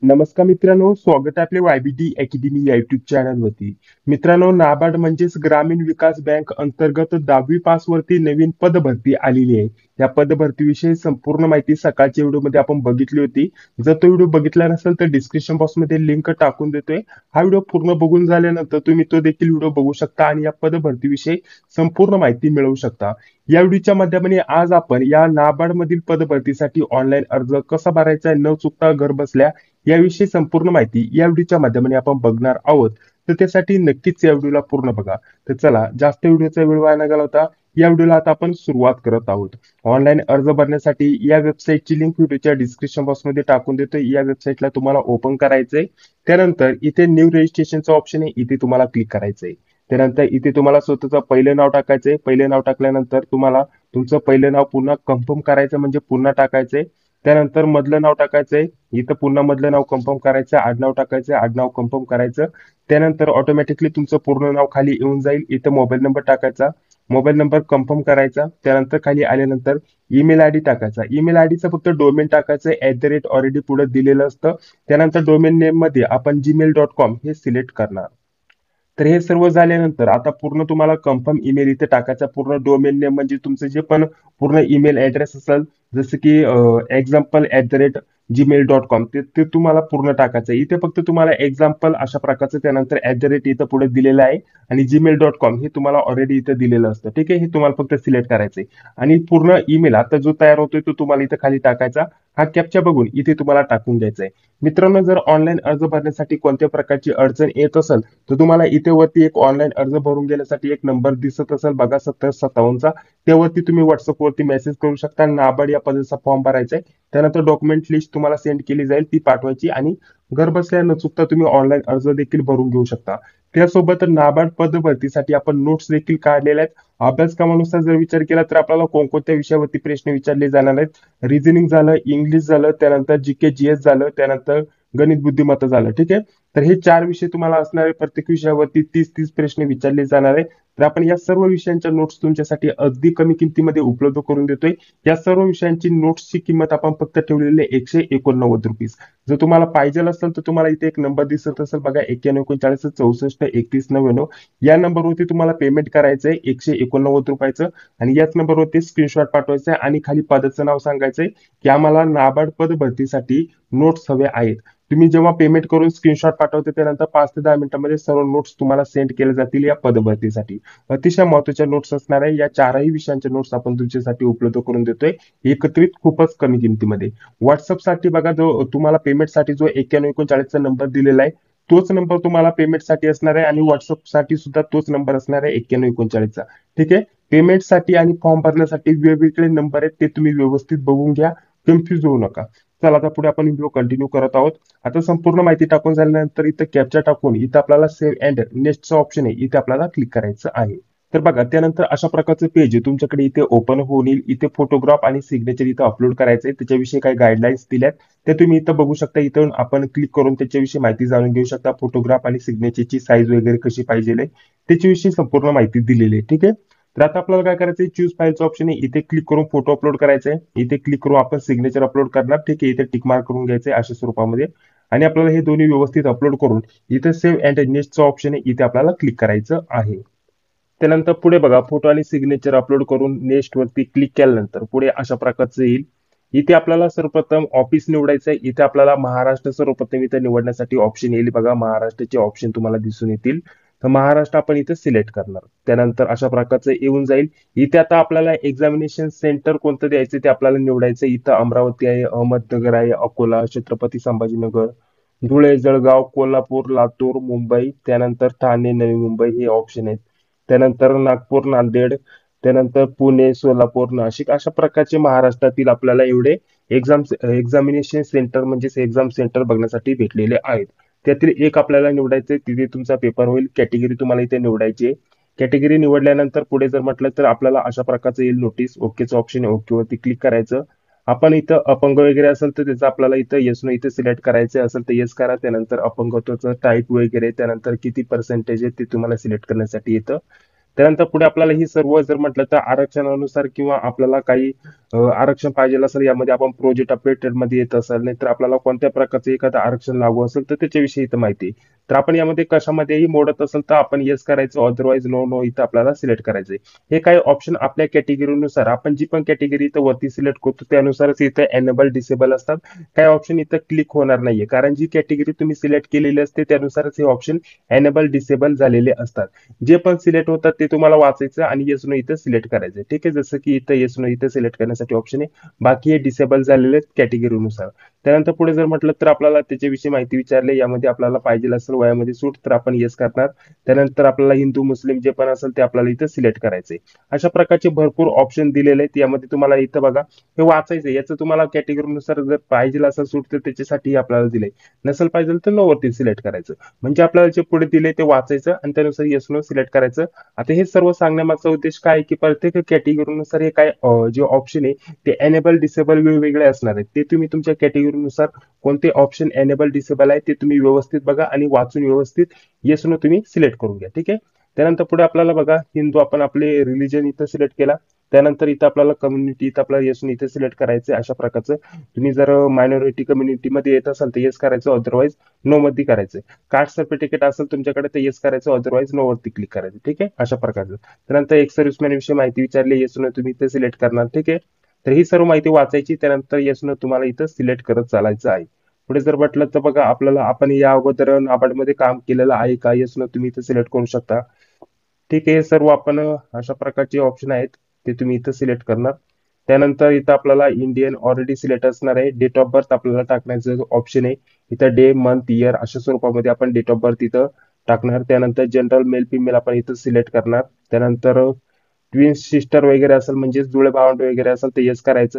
नमस्कार मित्रांनो, स्वागत आहे आपल्या YBT अकॅडमी या युट्यूब चॅनलवरती. मित्रांनो, नाबार्ड म्हणजेच ग्रामीण विकास बँक अंतर्गत 10वी पास वरती नवीन पदभरती आलेली आहे. या पदभरतीविषयी संपूर्ण माहिती सकाळच्या व्हिडिओमध्ये आपण बघितली होती. जर तो व्हिडिओ बघितला नसेल तर डिस्क्रिप्शन बॉक्समध्ये लिंक टाकून देतोय. हा व्हिडिओ पूर्ण बघून झाल्यानंतर तुम्ही तो देखील व्हिडिओ बघू शकता आणि या पदभरतीविषयी संपूर्ण माहिती मिळवू शकता. या व्हिडिओच्या माध्यमाने आज आपण या नाबार्ड मधील पदभरतीसाठी ऑनलाईन अर्ज कसा भरायचा न चुकता घर बसल्या याविषयी संपूर्ण माहिती या व्हिडिओच्या माध्यमाने आपण बघणार आहोत. तर त्यासाठी नक्कीच या व्हिडिओला पूर्ण बघा. तर चला, जास्त व्हिडिओचा वेळ वाया न घालवता या व्हिडिओला आता आपण सुरुवात करत आहोत. ऑनलाईन अर्ज भरण्यासाठी या वेबसाईटची लिंक व्हिडिओच्या डिस्क्रिप्शन बॉक्समध्ये टाकून देतोय. या वेबसाईटला तुम्हाला ओपन करायचंय. त्यानंतर इथे न्यू रजिस्ट्रेशनचा ऑप्शन आहे, इथे तुम्हाला क्लिक करायचंय. त्यानंतर इथे तुम्हाला स्वतःचं पहिलं नाव टाकायचंय. पहिलं नाव टाकल्यानंतर तुम्हाला तुमचं पहिलं नाव पुन्हा कन्फर्म करायचं म्हणजे पुन्हा टाकायचंय. त्यानंतर मधलं नाव टाकायचंय. इथं पुन्हा मधलं नाव कन्फर्म करायचं, आडनाव टाकायचं, आडनाव कन्फर्म करायचं. त्यानंतर ऑटोमॅटिकली तुमचं पूर्ण नाव खाली येऊन जाईल. इथं मोबाईल नंबर टाकायचा, मोबाईल नंबर कन्फर्म करायचा. त्यानंतर खाली आल्यानंतर ईमेल आयडी टाकायचा. ईमेल आयडीचं फक्त डोमेन टाकायचं, @ऑलरेडी पुढे दिलेलं असतं. त्यानंतर डोमेन नेम मध्ये आपण gmail.com हे सिलेक्ट करणार. तर हे सर्व झाल्यानंतर आता पूर्ण तुम्हाला कन्फर्म ईमेल इथे टाकायचा. पूर्ण डोमेन नेम म्हणजे तुमचं जे पण पूर्ण ईमेल ऍड्रेस असेल, जसं की example@gmail.com ते तुम्हाला पूर्ण टाकायचं. इथे फक्त तुम्हाला एक्झाम्पल अशा प्रकारचं त्यानंतर इथं पुढे दिलेलं आहे आणि gmail.com हे तुम्हाला ऑलरेडी इथं दिलेलं असतं. ठीक आहे, हे तुम्हाला फक्त सिलेक्ट करायचंय आणि पूर्ण ईमेल आता जो तयार होतोय तो तुम्हाला इथं खाली टाकायचा. हा कॅप्चा बघून इथे तुम्हाला टाकून द्यायचा आहे. मित्रांनो, जर ऑनलाईन अर्ज भरण्यासाठी कोणत्या प्रकारची अडचण येत असेल तर तुम्हाला इथे वरती एक ऑनलाईन अर्ज भरून घेण्यासाठी एक नंबर दिसत असेल बघा, 7057चा. त्यावरती तुम्ही व्हॉट्सअप वरती मेसेज करू शकता. नाबार्ड या पदाचा फॉर्म भरायचा आहे. त्यानंतर डॉक्युमेंट लिस्ट तुम्हाला सेंड केली जाईल, ती पाठवायची आणि घर बसल्या न चुकता तुम्ही ऑनलाईन अर्ज देखील भरून घेऊ शकता. त्यासोबत नाबार्ड पदभरतीसाठी आपण नोट्स देखील काढलेल्या आहेत. अभ्यासक्रमानुसार जर विचार केला तर आपल्याला कोणकोणत्या विषयावरती प्रश्न विचारले जाणार आहेत. रिझनिंग झालं, इंग्लिश झालं, त्यानंतर जीके जीएस झालं, त्यानंतर गणित बुद्धिमत्ता झालं. ठीक आहे, तर हे 4 विषय तुम्हाला असणार आहे. प्रत्येक विषयावरती 30-30 प्रश्न विचारले जाणार आहे. तर आपण या सर्व विषयांच्या नोट्स तुमच्यासाठी अगदी कमी किमतीमध्ये उपलब्ध करून देतोय. या सर्व विषयांची नोट्सची किंमत आपण फक्त ठेवलेली आहे ₹189. जर तुम्हाला पाहिजे असेल तर तुम्हाला इथे एक नंबर दिसत असेल बघा, 91 39 64 31 99. या नंबरवरती तुम्हाला पेमेंट करायचंय ₹189 आणि याच नंबरवरती स्क्रीनशॉट पाठवायचा आहे आणि खाली पदाचं नाव सांगायचंय की आम्हाला नाबार्ड पद भरतीसाठी नोट्स हवे आहेत. तुम्ही जेव्हा पेमेंट करून स्क्रीनशॉट पाठवते त्यानंतर 5 ते 10 मिनिटांमध्ये सर्व नोट्स तुम्हाला सेंड केले जातील या पदभरतीसाठी. अतिशय महत्त्वाच्या नोट्स असणार आहे. या 4ही विषयांच्या नोट्स आपण तुमच्यासाठी उपलब्ध करून देतोय एकत्रित खूपच कमी किमतीमध्ये. व्हॉट्सअपसाठी बघा, जो तुम्हाला पेमेंटसाठी जो 9139चा नंबर दिलेला आहे तोच नंबर तुम्हाला पेमेंटसाठी असणार आहे आणि व्हॉट्सअपसाठी सुद्धा तोच नंबर असणार आहे 9139चा. ठीक आहे, पेमेंटसाठी आणि फॉर्म भरण्यासाठी वेगवेगळे नंबर आहेत, ते तुम्ही व्यवस्थित बघून घ्या, कन्फ्युज होऊ नका. चला, आता पुढे आपण व्हिडिओ कंटिन्यू करत आहोत. आता संपूर्ण माहिती टाकून झाल्यानंतर इथं कॅप्चा टाकून इथं आपल्याला सेव्ह अँड नेक्स्टचा ऑप्शन आहे, इथे आपल्याला क्लिक करायचं आहे. तर बघा, त्यानंतर अशा प्रकारचं पेज तुमच्याकडे इथे ओपन होऊन येईल. इथे फोटोग्राफ आणि सिग्नेचर इथं अपलोड करायचंय. त्याच्याविषयी काही गाईडलाईन्स दिल्यात ते तुम्ही इथं बघू शकता. इथून आपण क्लिक करून त्याच्याविषयी माहिती जाणून घेऊ शकता. फोटोग्राफ आणि सिग्नेचरची साईज वगैरे कशी पाहिजे त्याच्याविषयी संपूर्ण माहिती दिलेली आहे. ठीक आहे, तर आता आपल्याला काय करायचंय, चूज फाईलचं ऑप्शन आहे, इथे क्लिक करून फोटो अपलोड करायचा आहे. इथे क्लिक करून आपण सिग्नेचर अपलोड करणार. ठीक आहे, इथे टिक मार्क करून घ्यायचंय अशा स्वरूपामध्ये आणि आपल्याला हे दोन्ही व्यवस्थित अपलोड करून इथे सेव्ह अँड नेक्स्टचं ऑप्शन आहे, इथे आपल्याला क्लिक करायचं आहे. त्यानंतर पुढे बघा, फोटो आणि सिग्नेचर अपलोड करून नेक्स्ट वरती क्लिक केल्यानंतर पुढे अशा प्रकारचं येईल. इथे आपल्याला सर्वप्रथम ऑफिस निवडायचं आहे. इथे आपल्याला महाराष्ट्र सर्वप्रथम इथे निवडण्यासाठी ऑप्शन येईल बघा, महाराष्ट्राचे ऑप्शन तुम्हाला दिसून येतील. तर महाराष्ट्र आपण इथे सिलेक्ट करणार. त्यानंतर अशा प्रकारचं येऊन जाईल. इथे आता आपल्याला एक्झामिनेशन सेंटर कोणतं द्यायचं ते आपल्याला निवडायचं. इथं अमरावती आहे, अहमदनगर आहे, अकोला, छत्रपती संभाजीनगर, धुळे, जळगाव, कोल्हापूर, लातूर, मुंबई, त्यानंतर ठाणे, नवी मुंबई हे ऑप्शन आहेत. त्यानंतर नागपूर, नांदेड, त्यानंतर पुणे, सोलापूर, नाशिक अशा प्रकारचे महाराष्ट्रातील आपल्याला एवढे एक्झामिनेशन सेंटर म्हणजेच एक्झाम सेंटर बघण्यासाठी भेटलेले आहेत. त्यातील एक आपल्याला निवडायचे, तिथे तुमचा पेपर होईल. कॅटेगरी तुम्हाला इथे निवडायची आहे. कॅटेगरी निवडल्यानंतर पुढे जर म्हटलं तर आपल्याला अशा प्रकारचं येईल नोटीस. ओकेचं ऑप्शन आहे, ओके वरती क्लिक करायचं. आपण इथं अपंग वगैरे असेल तर त्याचं आपल्याला इथं येस नो इथे सिलेक्ट करायचं असेल तर येस करा. त्यानंतर अपंगत्वाचं टाईप वगैरे त्यानंतर किती पर्सेंटेज आहे ते तुम्हाला सिलेक्ट करण्यासाठी इथं त्यानंतर पुढे आपल्याला ही सर्व जर म्हटलं तर आरक्षणानुसार किंवा आपल्याला काही आरक्षण पाहिजे असेल, यामध्ये आपण प्रोजेक्ट अपडेटेड मध्ये येत असेल, नाहीतर आपल्याला कोणत्या प्रकारचे एखादं आरक्षण लागू असेल तर त्याच्याविषयी इथं माहिती आहे. तर आपण यामध्ये कशामध्येही मोडत असेल तर आपण येस करायचं, अदरवाईज नो नो इथं आपल्याला सिलेक्ट करायचंय. हे काही ऑप्शन आपल्या कॅटेगरीनुसार आपण जी पण कॅटेगरी इथं वरती सिलेक्ट करतो त्यानुसारच इथं एनेबल डिसेबल असतात. काही ऑप्शन इथं क्लिक होणार नाहीये, कारण जी कॅटेगरी तुम्ही सिलेक्ट केलेली असते त्यानुसारच हे ऑप्शन एनेबल डिसेबल झालेले असतात. जे पण सिलेक्ट होतात ते तुम्हाला वाचायचं आणि येस नो इथं सिलेक्ट करायचं. ठीक आहे, जसं की इथं येस नो इथं सिलेक्ट करण्यासाठी ऑप्शन आहे. बाकी हे डिसेबल झालेले कॅटेगरीनुसार. त्यानंतर पुढे जर म्हटलं तर आपल्याला त्याच्याविषयी माहिती विचारली, यामध्ये आपल्याला पाहिजे असेल वयामध्ये सूट तर आपण येस करणार. त्यानंतर आपल्याला हिंदू मुस्लिम जे पण असेल ते आपल्याला इथं सिलेक्ट करायचंय. अशा प्रकारचे भरपूर ऑप्शन दिलेले आहेत. यामध्ये तुम्हाला इथं बघा हे वाचायचं, याचं तुम्हाला कॅटेगरीनुसार जर पाहिजे असेल सूट तर त्याच्यासाठी आपल्याला दिले, नसेल पाहिजे तर नो वरती सिलेक्ट करायचं. म्हणजे आपल्याला जे पुढे दिले ते वाचायचं आणि त्यानुसार येस नो सिलेक्ट करायचं. आता हे सर्व सांगण्यामागचा उद्देश काय आहे, की प्रत्येक कॅटेगरीनुसार हे काय जे ऑप्शन आहे ते एनेबल डिसेबल वेगवेगळे असणार आहेत. ते तुम्ही तुमच्या कॅटेगरीनुसार कोणते ऑप्शन एनेबल डिसेबल आहे ते तुम्ही व्यवस्थित बघा आणि वाचून व्यवस्थित येस नो तुम्ही सिलेक्ट करून घ्या. ठीक आहे. त्यानंतर पुढे आपल्याला बघा हिंदू आपण आपले रिलीजन इथं सिलेक्ट केला. त्यानंतर इथं आपल्याला कम्युनिटी इथं आपल्याला येस नो इथे सिलेक्ट करायचं. अशा प्रकारचं तुम्ही जर मायनॉरिटी कम्युनिटीमध्ये येत असाल तर येस करायचं, अदरवाईज नो मध्ये करायचं. कास्ट सर्टिफिकेट असेल तुमच्याकडे तर येस करायचं, अदरवाईज नो वरती क्लिक करायचं. ठीक आहे, अशा प्रकारचं. त्यानंतर एक सर्व्हिसमॅन विषयी माहिती विचारली, येस नो तुम्ही इथे सिलेक्ट करणार. ठीक आहे. तर ही सर्व माहिती वाचायची, त्यानंतर येस नो तुम्हाला इथं सिलेक्ट करत चालायचं आहे. पुढे जर म्हटलं तर बघा आपल्याला आपण या अगोदर नाबार्डमध्ये काम केलेलं आहे का, येस नो तुम्ही इथं सिलेक्ट करू शकता. ठीक आहे, सर्व आपण अशा प्रकारचे ऑप्शन आहेत ते तुम्ही इथं सिलेक्ट करणार. त्यानंतर इथं आपल्याला इंडियन ऑलरेडी सिलेक्ट असणार आहे. डेट ऑफ बर्थ आपल्याला टाकण्याचं ऑप्शन आहे. इथं डे मंथ इयर अशा स्वरूपामध्ये आपण डेट ऑफ बर्थ इथं टाकणार. त्यानंतर जनरल मेल फिमेल आपण इथं सिलेक्ट करणार. त्यानंतर ट्विन सिस्टर वगैरे असेल, म्हणजेच जुळे भावंड वगैरे असेल तर येस करायचं.